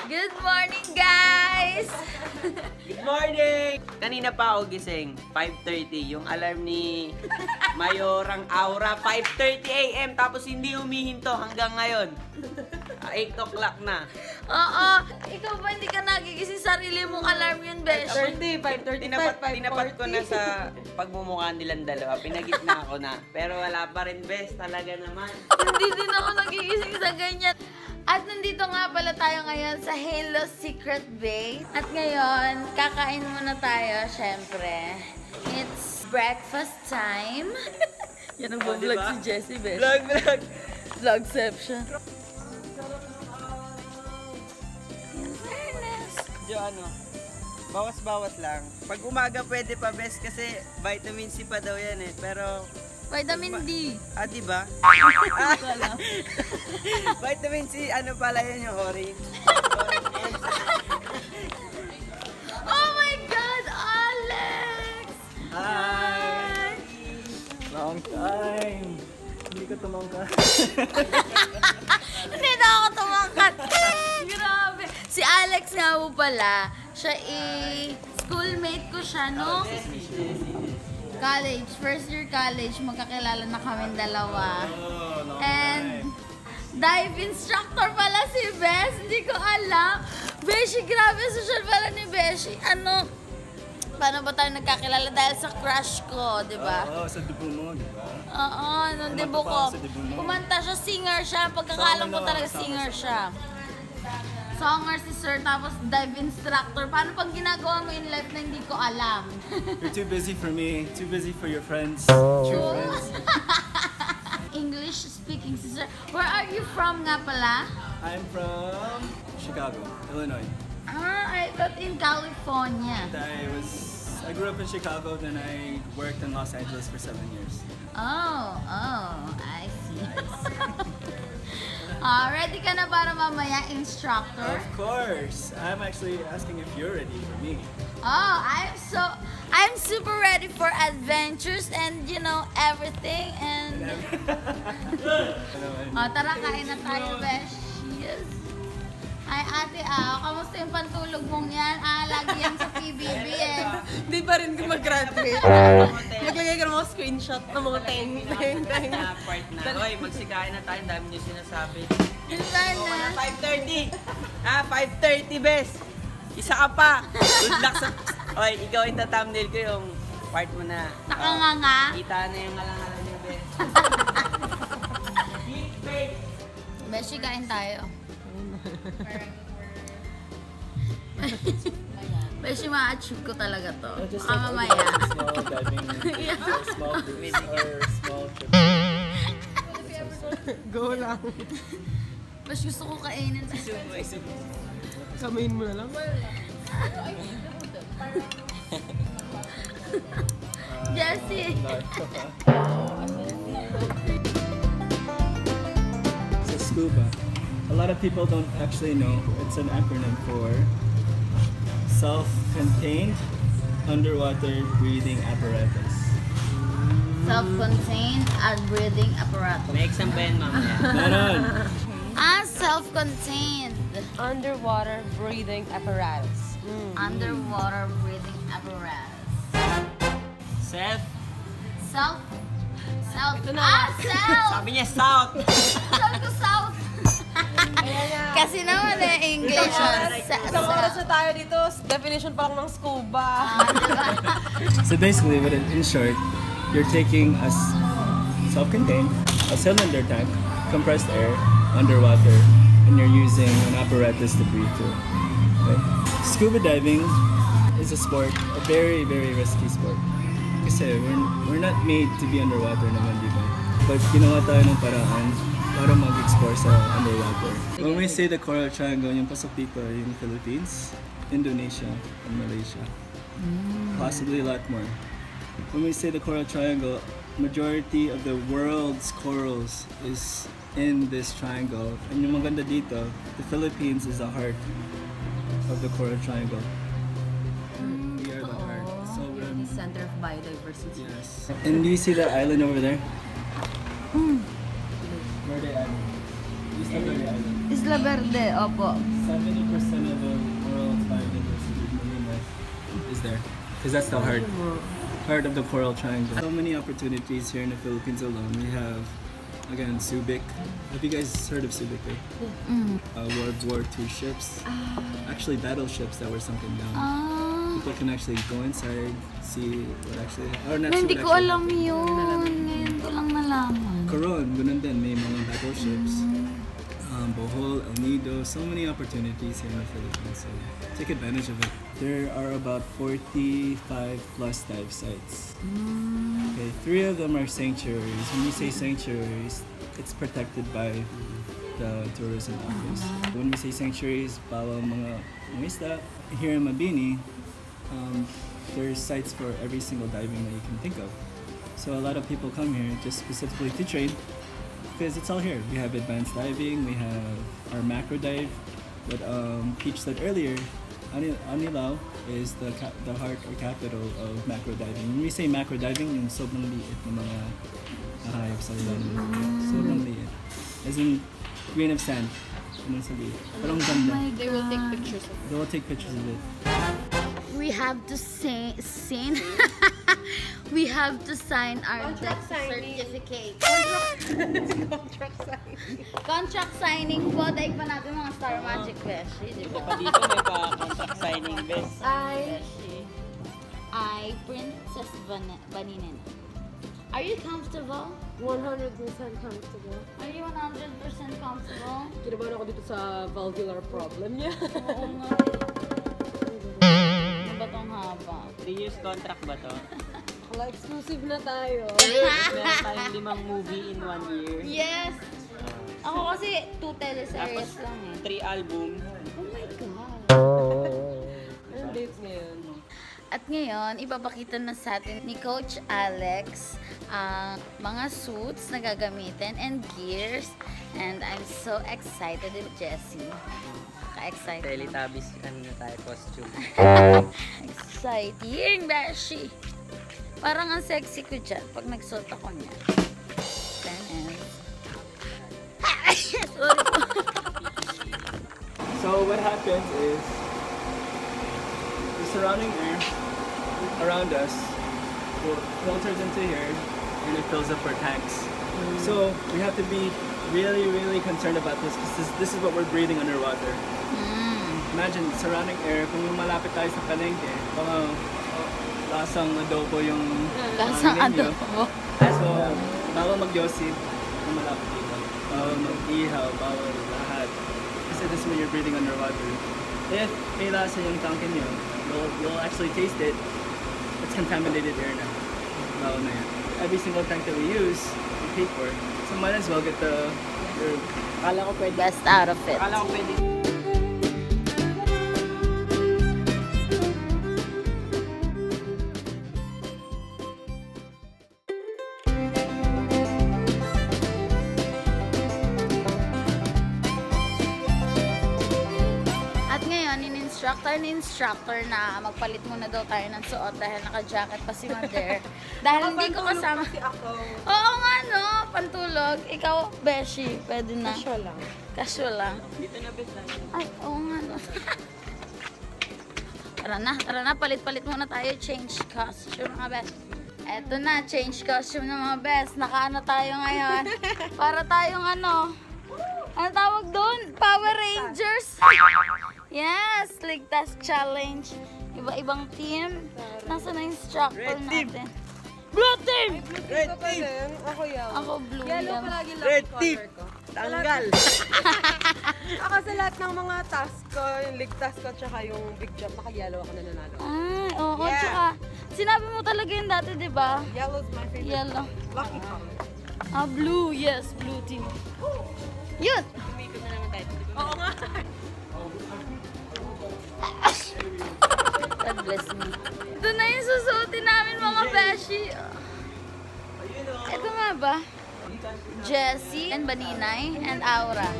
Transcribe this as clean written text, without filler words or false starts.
Good morning, guys! Good morning! Kanina pa ako gising, 5:30. Yung alarm ni Mayorang Aura, 5:30 AM. Tapos hindi humihinto hanggang ngayon. 8 o'clock na. Oo! Ikaw ba hindi ka nagigising sarili mong alarm yun, Besh? 5:30, 5:35, Tinapat ko na sa pagmumukha nilang dalawa. Pinagitna ako na. Pero wala pa rin, best. Talaga naman. Hindi din ako nagigising sa ganyan. At nandito nga pala tayo ngayon sa Halo Secret Base. At ngayon, kakain muna tayo, syempre. It's breakfast time. Yan ang vlog diba? si Jessie, Besh. Vlog! Vlogception. In fairness. Diyo ano, bawas-bawas lang. Pag umaga pwede pa, best, kasi vitamin C pa daw yan eh. Pero Vitamin D. ah, diba? Vitamin C, ano pala yun yung orange? Oh my God, Alex! Hi! Long time. Hindi ko tumangka. Hindi na ako tumangkat. Grabe. Si Alex nga po pala, siya schoolmate ko siya, no? College, first year college, magkakilala na kami dalawa. And dive instructor pala si Besh, hindi ko alam. Beshi, grabe social pala ni Beshi. Ano, paano ba tayo nagkakilala? Dahil sa crush ko, di ba? Oo, sa dugo mo, di ba? Oo, nung debut ko. sa debut mo. Kumanta siya, singer siya. Pagkakalam ko talaga singer siya. Songer si Sir, tapos dive instructor. Paano pag ginagawa mo in life na hindi ko alam? You're too busy for me, too busy for your friends. True friends. English speaking si Sir. Where are you from nga pala? I'm from Chicago, Illinois. I thought in California. I grew up in Chicago, then I worked in Los Angeles for 7 years. Oh, I see. Ready ka na para mamaya, instructor? Of course! I'm actually asking if you're ready for me. Oh, I'm super ready for adventures and you know everything and tara kain na tayo, Besh. Yes. Hi ate, kamusta yung pantulog mong yan? Lagi yan sa PBB eh. Di pa rin mag-graduate. Maglagay ka ng mga screenshot ng mga teng. Na part na. Oy, magsikain na tayo. Dami niyo sinasabi. Sana. 5:30! 5:30, best! Isa ka pa! Good luck sa... Oy, ikaw yung thumbnail ko yung part mo na... Nakanganga. Kita na yung alang-alang niyo, best. Beshi, kain tayo. Beshi, ma-achieve ko talaga to. Just Baka mamaya. small diving, small cruise, or small trip. Go lang. Beshi, gusto ko kainin. Kamain mo na lang. Jessie! So SCUBA, a lot of people don't actually know it's an acronym for Self-Contained Underwater Breathing Apparatus. Self-contained and breathing apparatus. May exam ba yan, mamaya? Meron! Self-contained. Underwater breathing apparatus. Underwater breathing apparatus. Self? Self? Self? Ito na. Self! Sabi niya, south! Sabi ko south. Kasi naman English. Isang oras na tayo dito, definition pa lang ng scuba. So basically, in short, you're taking a self-contained, a cylinder tank, compressed air, underwater, and you're using an apparatus to breathe through. Okay? Scuba diving is a sport, a very, very risky sport. Kasi we're not made to be underwater naman, di ba? But ginawa tayo ng paraan para mag-explore sa underwater. When we say the Coral Triangle, yung pasok dito yung Philippines, Indonesia, and Malaysia. Possibly a lot more. When we say the Coral Triangle, majority of the world's corals is in this triangle. And yung maganda dito, the Philippines is the heart of the Coral Triangle. We are the heart. So The center of biodiversity. yes. And do you see that island over there? Verde Island. Isla Verde, opo. 70% of the coral biodiversity in Manila is there. Because that's the heart of the coral triangle. So many opportunities here in the Philippines alone. We have, again, Subic. Have you guys heard of Subic, right? World War II ships. Actually, battleships that were sunken down. People can actually go inside, see what actually... Or not Hindi see ko what actually alam yun. Ngayon ko lang nalaman. Coron, ganun din. May mga battleships. Bohol, El Nido, so many opportunities here in the Philippines. So take advantage of it. There are about 45 plus dive sites. Okay, 3 of them are sanctuaries. When we say sanctuaries, it's protected by the tourism office. When we say sanctuaries, bawal mga isda. Here in Mabini, there's sites for every single diving that you can think of. So a lot of people come here just specifically to train because it's all here. We have advanced diving, we have our macro dive. But Peach said earlier, Anilao is the heart or capital of macro diving. When we say macro diving, yung sobrang liit ng mga hayop sa ilalim. Sobrang liit. As in grain of sand. Ano sa liit. Parang ganda. They will take pictures of it. They will take pictures of it. We have to sign. We have to sign our Contract signing. certificate. Contract signing. Contract signing po. Daig pa natin mga Star Magic Beshi, di ba? Pa dito may pa-contract signing best. I Princess Vaninen. Are you comfortable? 100% comfortable. Are you 100% comfortable? Kinabahan ako dito sa valvular problem niya. Oo nga. Ano ba tong haba? 3 years contract ba to? Wala, exclusive na tayo. Meron tayong 5 movie in 1 year. Yes! Ako kasi 2 teleseries lang eh. 3 album. Oh my God! Anong dates ngayon? At ngayon, ipapakita na sa atin ni Coach Alex ang mga suits na gagamitin and gears. And I'm so excited with Jessie. Ka-excited. Teletubbies, ano na tayo, costume. Exciting, Beshi! Parang ang sexy ko dyan pag nagsuot ako niya. Sorry po. So what happens is the surrounding air around us filters into here and it fills up our tanks. So we have to be really, really concerned about this because this is what we're breathing underwater. Imagine surrounding air, kung malapit tayo sa palengke, baka lasang adobo yung Lasang ninyo. adobo. So, bawal mag-yosip na malapit dito. Bawal mag-ihaw, bawal lahat. Kasi this is when you're breathing underwater. If may lasa yung tanke nyo, you'll actually taste it. It's contaminated air na. Bawal na yan. Every single tank that we use, we pay for. So might as well get the... Akala ko pwede. Best out of it. Akala ko pwede. Instructor na magpalit muna daw tayo ng suot dahil naka-jacket pa si Mother. Dahil hindi ko kasama. Kasi ako. Oo nga no, pantulog. Ikaw, Beshi, pwede na. Casual lang. Casual lang. Dito na best lang. Ay, oo nga no. Tara na, palit-palit muna tayo. Change costume mga best. Eto na, change costume ng mga best. Nakaano tayo ngayon. Para tayong ano tawag doon? Power Rangers. Yes, ligtas challenge. Iba-ibang team. Nasaan na instructor natin? Blue team! Red Ito pa team! din. Ako yellow. Ako blue. Yellow yan. palagi lang Red yung team! color ko. Tanggal! Ako sa lahat ng mga task ko, yung league task ko, tsaka yung big jump, naka-yellow ako nananalo. Ay, oo. Yeah. Tsaka, sinabi mo talaga yun dati, di ba? Yellow's my favorite. Yellow. Lucky color. Blue. Yes, blue team. Yun! Umikot na naman tayo. Oo nga. God bless me. Ito na yung susuotin namin mga beshi. Ito nga ba? Jessie and Baninay and Aura.